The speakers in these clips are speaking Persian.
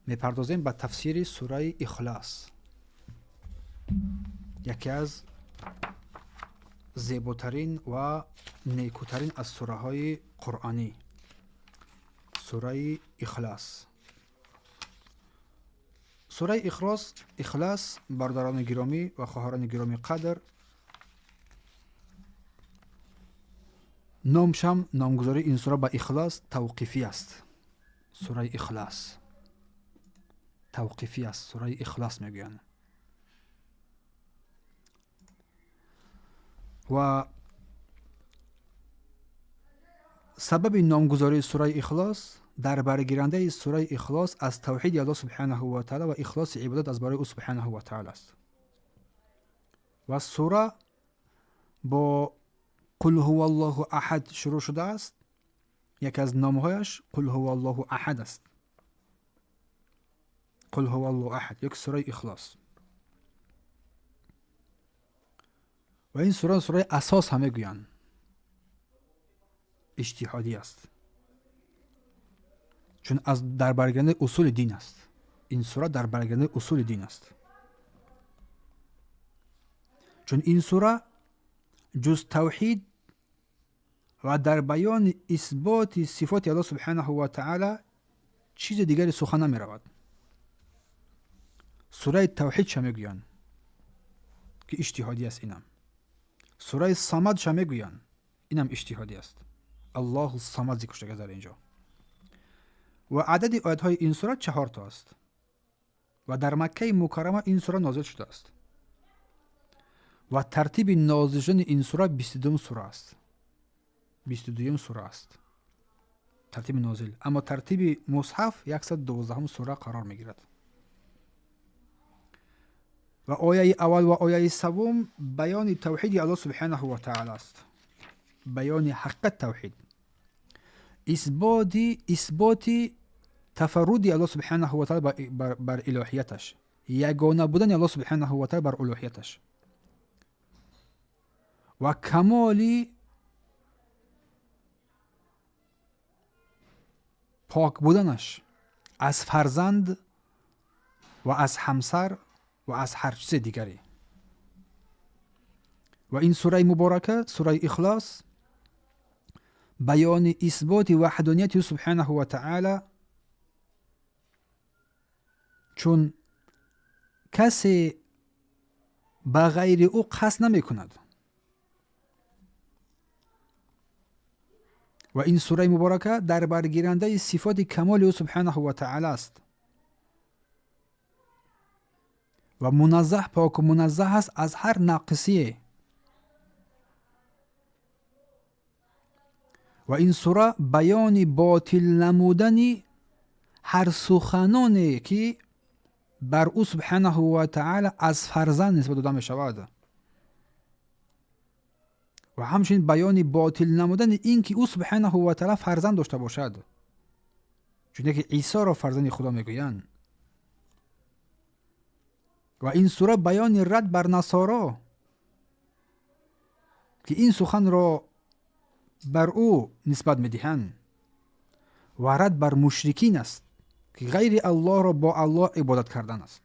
میپردازیم به تفسیر سوره اخلاص، یکی از زیباترین و نیکوترین از سوره های قرآنی، سوره اخلاص. سوره اخلاص برادران گرامی و خواهران گرامی قدر، نامگذاری این سوره به اخلاص توقیفی است. سوره اخلاص توقیفی است، سوره اخلاص میگویند. و سبب نامگذاری سوره اخلاص در برگیرنده سوره اخلاص از توحید الله سبحانه و تعالی و اخلاص عبادت از برای او سبحانه و تعالی است. و سوره با قل هو الله احد شروع شده است. یکی از نامهایش قل هو الله احد است. قل هو الله احد، یک سوره اخلاص. و این سوره اساس همه گویند، اجتهادی است، چون از در برگرنده اصول دین است. این سوره در برگرنده اصول دین است، چون این سوره جز توحید و در بیان اثبات صفات الله سبحانه و تعالی چیز دیگری سخن نمی رود. سوره توحید شما میگویند که اجتهادی است. اینم سوره صمد شما میگویند، اینم اجتهادی است. الله الصمد ذکر شده در اینجا. و عدد آیات های این سوره 4 تا است و در مکه مکرمه این سوره نازل شده است. و ترتیب نازل شدن این سوره 22 سوره است. 22 سوره است ترتیب نازل، اما ترتیب مصحف 112 سوره قرار میگیرد. و آیه اول و آیه سوم بیان توحید الله سبحانه و تعالی است، بیان حقیقت توحید، اثبات تفرد الله سبحانه و تعالی بر الوهیتش، یگانه بودن الله سبحانه و تعالی بر الوهیتش و کمال پاک بودنش از فرزند و از همسر و از هر چیز دیگری. و این سوره مبارکه، سوره اخلاص، بیان اثبات وحدانیت سبحانه و تعالی، چون کسی به غیر او قصد نمی کند. و این سوره مبارکه در برگیرنده صفات کمال او سبحانه و تعالی است و منزه، پاک و منزه است از هر ناقصیه. و این سوره بیان باطل نمودن هر سخنانی که بر او سبحانه و تعالی از فرزند نسبت داده می شود و همچنین بیان باطل نمودن این که او سبحانه و تعالی فرزند داشته باشد، چون که عیسی را فرزند خدا میگویند. و این سوره بیان رد بر نصارا که این سخن را بر او نسبت میدهند و رد بر مشرکین است که غیر الله را با الله عبادت کردن است.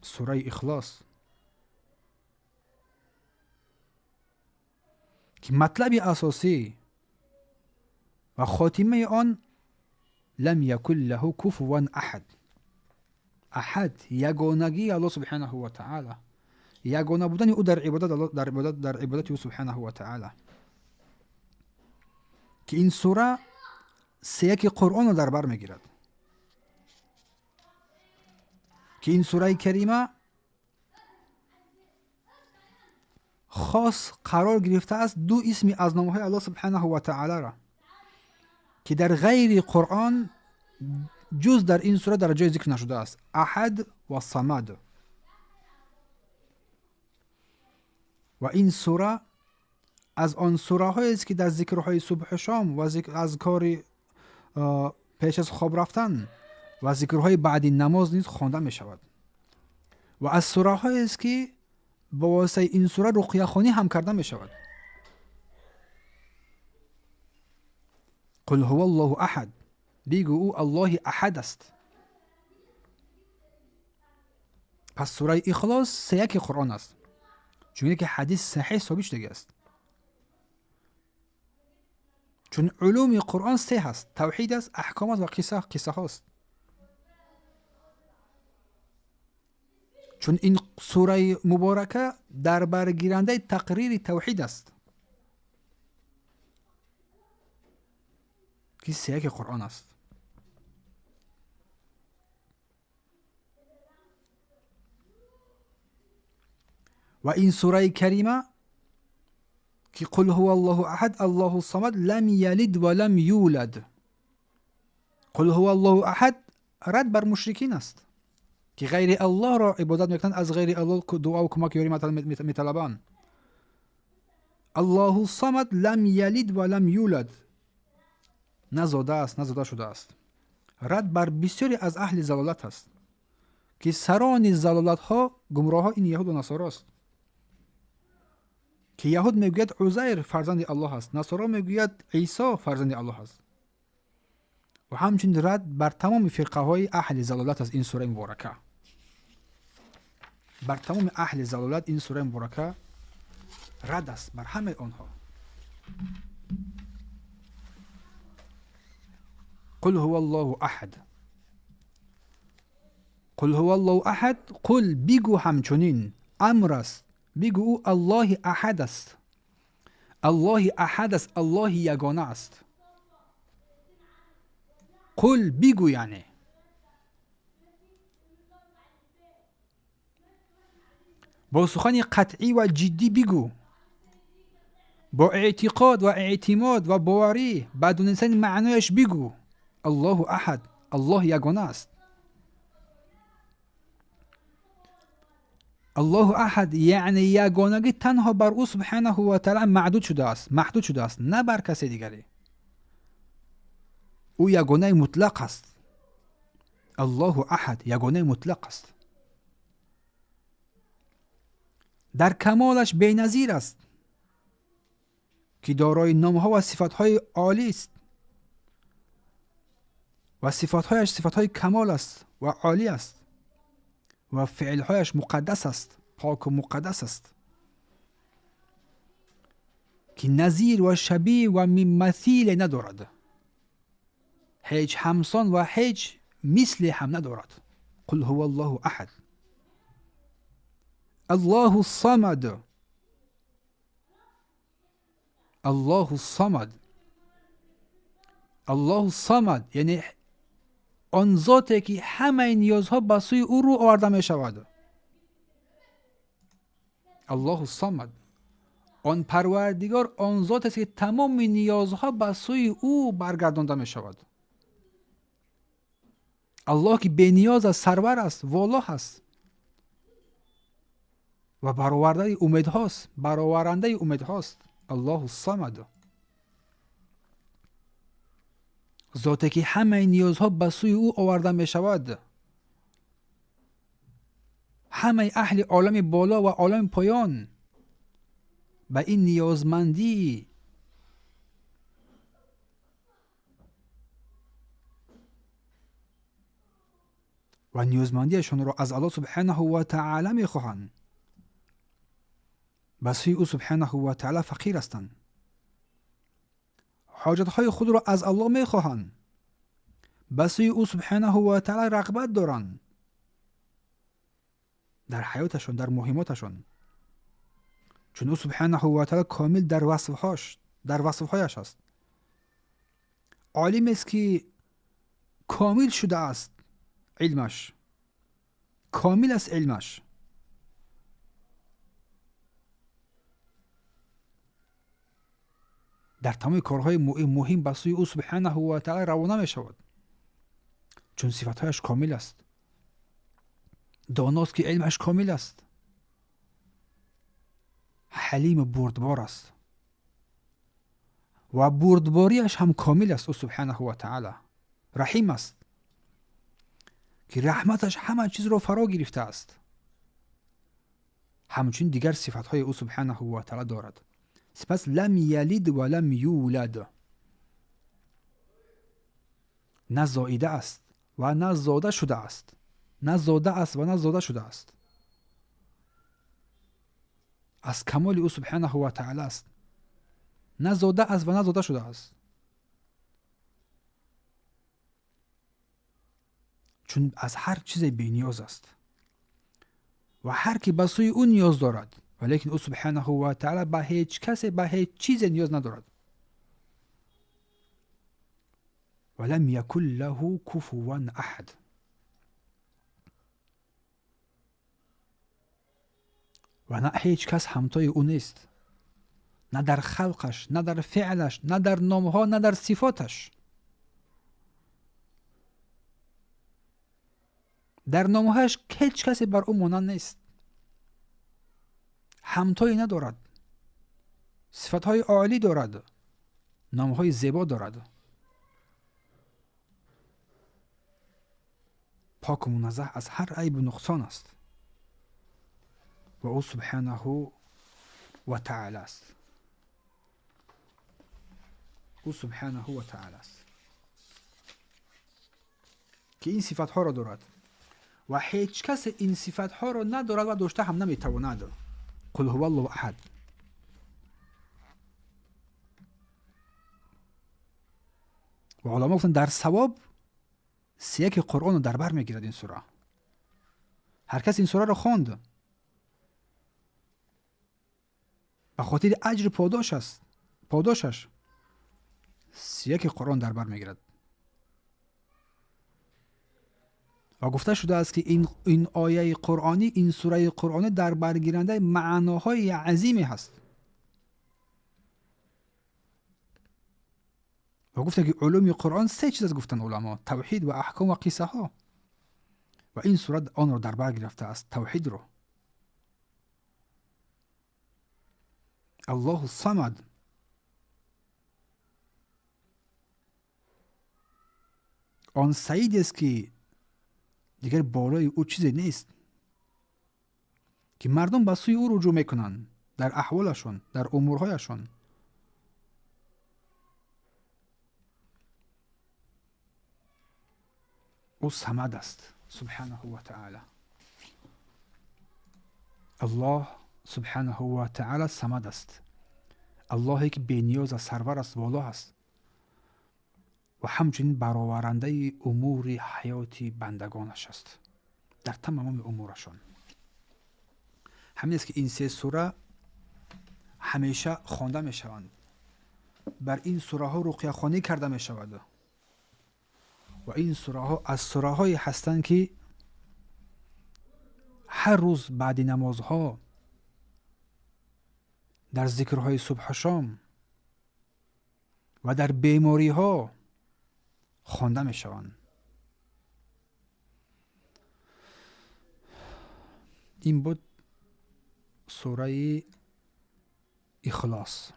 سوره اخلاص که مطلب اساسی و خاتمه آن لم یکن له کفوا احد. احد یگانگی الله سبحانه و تعالی، یگانه بودن او در عبادت او سبحانه و تعالی. که این سوره سیاق قرآن را در بر میگیرد، که این سوره کریمه خاص قرار گرفته است دو اسم از نامهای الله سبحانه و تعالی را که در غیر قرآن جز در این سوره در جای ذکر نشده است، احد و صمد. و این سوره از آن سوره هایی است که در ذکرهای صبح و شام و از کار پیش از خواب رفتن و ذکرهای بعد نماز نیز خوانده می شود. و از سوره هایی است که با واسطه این سوره رقیه خوانی هم کرده می شود. قل هو الله احد، بگو او الله احد است. پس سوره اخلاص سیاق قرآن است، چون که حدیث صحیح ثابت شده است. چون علوم قرآن سه هست: توحید است، احکامات و قصه هاست. چون این سوره مبارکه در برگیرنده تقریر توحید است که سیاق قرآن است. و این سوره کریمه که قل هو الله احد الله الصمد لم یلد و لم یولد، قل هو الله احد رد بر مشرکین است که غیر الله را عبادت میکنند، از غیر الله دعا و کمک یاری میطلبند. الله الصمد لم یلد و لم یولد، نزاده است، نزاده شده است. رد بر بسیاری از اهل ضلالت است که سران ضلالت ها گمراه ها این یهود و نصارا است. که یهود میگوید عزیر فرزند الله است، نصارا میگوید عیسی فرزند الله است. و همچنین رد بر تمام فرقه های اهل ضلالت است این سوره مبارکه. بر تمام اهل ضلالت این سوره مبارکه رد است، بر همه آنها. قل هو الله احد، قل هو الله احد، قل بگو همچنین امر است، بگو او الله احد است. الله احد است، الله یگانه است. قل بگو یعنی با سخن قطعی و جدی بگو، با اعتقاد و اعتماد و باوری بدون انسان معنایش بگو الله احد، الله یگانه است. الله احد یعنی یگانگی تنها بر او سبحانه و تعالی محدود شده است، نه بر کسی دیگری. او یگانه مطلق است. الله احد یگانه مطلق است، در کمالش بی‌نظیر است که دارای نام‌ها و صفات‌های عالی است و صفات‌هایش صفات‌های کمال است و عالی است و فعل‌هایش مقدس است، پاک و مقدس است، که نظیر و شبیه و مثیل ندارد، هیچ همسان و هیچ مثل هم ندارد. قل هو الله احد الله الصمد، الله الصمد، الله الصمد یعنی آن ذاتی که همه نیازها به سوی او رو آورده می شود. الله الصمد، آن پروردگار آن ذاتی است که تمام نیازها به سوی او برگردانده می شود. الله که بی نیاز است، سرور است، والا است و برآورده امید هاست، برآورنده امید هاست. الله الصمد، ذاتی که همه نیازها به سوی او آورده می شود. همه اهل عالم بالا و عالم پایان به این نیازمندی و نیازمندیشون را از الله سبحانه و تعالی می خواهند. به سوی او سبحانه و تعالی فقیر هستند. حاجتهای خود را از الله می خواهند. به سوی او سبحانه و تعالی رغبت دارند در حیاتشون، در مهماتشون، چون او سبحانه و تعالی کامل در وصفهایش است. عالم است که کامل شده است علمش، کامل است علمش. در تمام کارهای مهم به سوی او سبحانه و تعالی روانه می شود، چون صفتهایش کامل است. داناست که علمش کامل است. حلیم بردبار است و بردباریش هم کامل است. او سبحانه و تعالی رحیم است که رحمتش همه چیز را فرا گرفته است. همچنین دیگر صفاتهای او سبحانه و تعالی دارد. سپس لم یلد و لم یولد، نه زایده است و نه زاده شده است، نه زاده است و نه زاده شده است. از کمال او سبحانه و تعالی است، نه زاده است و نه زاده شده است. چون از هر چیز بی نیاز است و هر کی به سوی او نیاز دارد، ولیکن او سبحانه و تعالی به هیچ کس به هیچ چیز نیاز ندارد. ولم یکن له کفوا احد، و نه هیچ کس همتای او نیست، نه در خلقش، نه در فعلش، نه در نامها، نه در صفاتش. در نامهاش هیچ کسی بر او مانند نیست، همتایی ندارد، صفتهای عالی دارد، نامهای زیبا دارد، پاک و منزه از هر عیب و نقصان است و او سبحانه و تعالی است. او سبحانه و تعالی است که این صفتها را دارد و هیچ کس این صفتها را ندارد و داشته هم نمیتواند. قل هو الله احد. و علما گفتن در ثواب سیاق قرآن رو در بر میگیرد این سوره. هر کس این سوره را خواند به خاطر اجر پاداشش سیاق قرآن در بر میگیرد. و گفته شده است که این آیه قرآنی، این سوره قرآنی در برگیرنده معناهای عظیمی هست. و گفته که علوم قرآن 3 چیز از گفتن علما: توحید و احکام و قصه ها. و این سوره آن را در بر گرفته است، توحید رو. الله الصمد، آن سعید است که دیگر بالای او چیزی نیست، که مردم به سوی او رجوع میکنن در احوالشون، در امورهایشون. او صمد است سبحانه و تعالی. الله سبحانه و تعالی صمد است، اللهی که بی نیاز است، سرور است، والا است و همچنین برآورنده امور حیاتی بندگانش است در تمام امورشان. همین است که این 3 سوره همیشه خوانده می شوند. بر این سوره ها رقیه خوانی کرده می شود و این سوره ها از سوره هایی هستند که هر روز بعد نمازها در ذکرهای صبح و شام و در بیماری ها خوانده می شوند. این بود سوره اخلاص.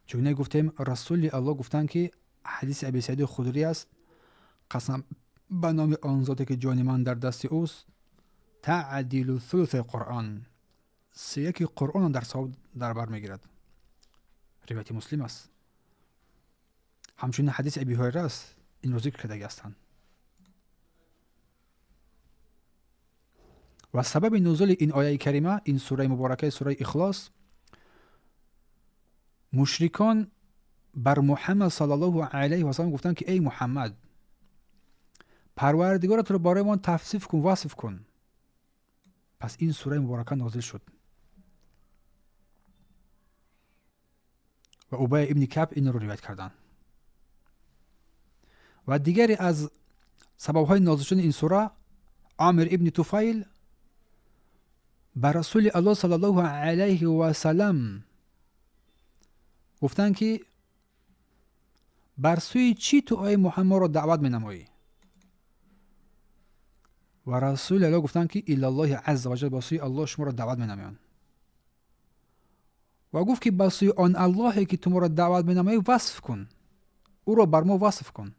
چون گفتیم رسول الله گفتن که حدیث ابی سعید خدری است: قسم به نام آن ذاتی که جان من در دست اوست، تعدیل ثلث قرآن، 3/3 قرآن در ثواب در بر میگیرد. روایت مسلم است. همچنین حدیث ابی هریره است، این رو ذکر کرده هستند. و سبب نزول این آیه کریمه، این سوره مبارکه، سوره اخلاص، مشرکان بر محمد صلی الله علیه و سلم گفتند که ای محمد، پروردگارت رو برای ما توصیف کن، وصف کن. پس این سوره مبارکه نازل شد. و ابی ابن کعب این رو روایت کردند. و دیگری از سبب‌های نازل شدن این سوره، عامر ابن طفیل بر رسول الله صلی الله علیه و سلم گفتن که بر سوی چی تو ای محمد را دعوت می نمایی؟ و رسول الله گفتن که الی الله عز و جل، بر سوی الله شما را دعوت می نمایند. و گفت که بر سوی آن اللهی که تو ما را دعوت می نمایی وصف کن، او را بر ما وصف کن.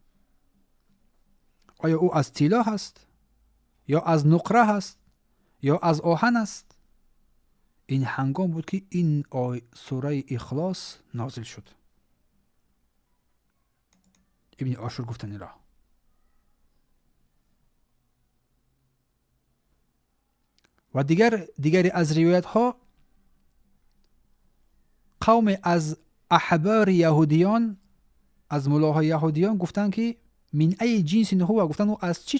آیا او از طلا هست یا از نقره هست یا از آهن است. این هنگام بود که این سوره اخلاص نازل شد. ابن عاشور گفتن این را. و دیگری از روایت ها قوم از احبار یهودیان، از ملاهای یهودیان گفتن که من ای جنس هو، گفتن او از چی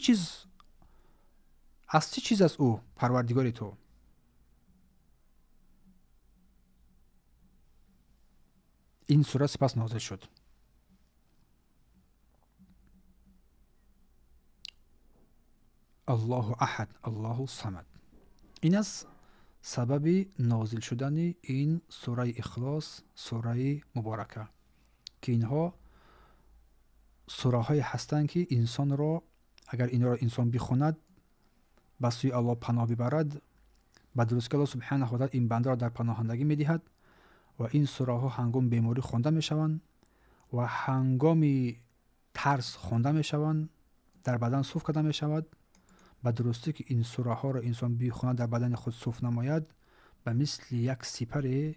چیز است او پروردگار تو. این سوره سپس نازل شد. الله احد الله الصمد. این است سبب نازل شدن این سوره اخلاص، سوره مبارکه، که اینها سوره های هستند که انسان را اگر این را انسان بخواند به سوی الله پناه ببرد، به درستی که الله سبحانه و تعالی این بنده را در پناهندگی میدهد و این سوره ها هنگام بیماری خوانده میشوند و هنگام ترس خوانده میشوند، در بدن صوف کرده میشود. به درستی که این سوره ها را انسان بخواند در بدن خود صوف نماید، به مثل یک سپر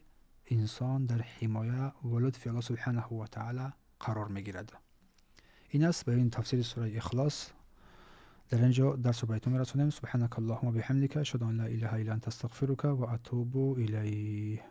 انسان در حمایه و لطف الله سبحانه و تعالی قرار میگیرد. این است به این تفسیر سوره اخلاص. در اینجا درس رو براتون میرسونیم. سبحانك اللهم و بحمدک، اشهد ان لا اله الا انت، استغفرک و اتوب الیه.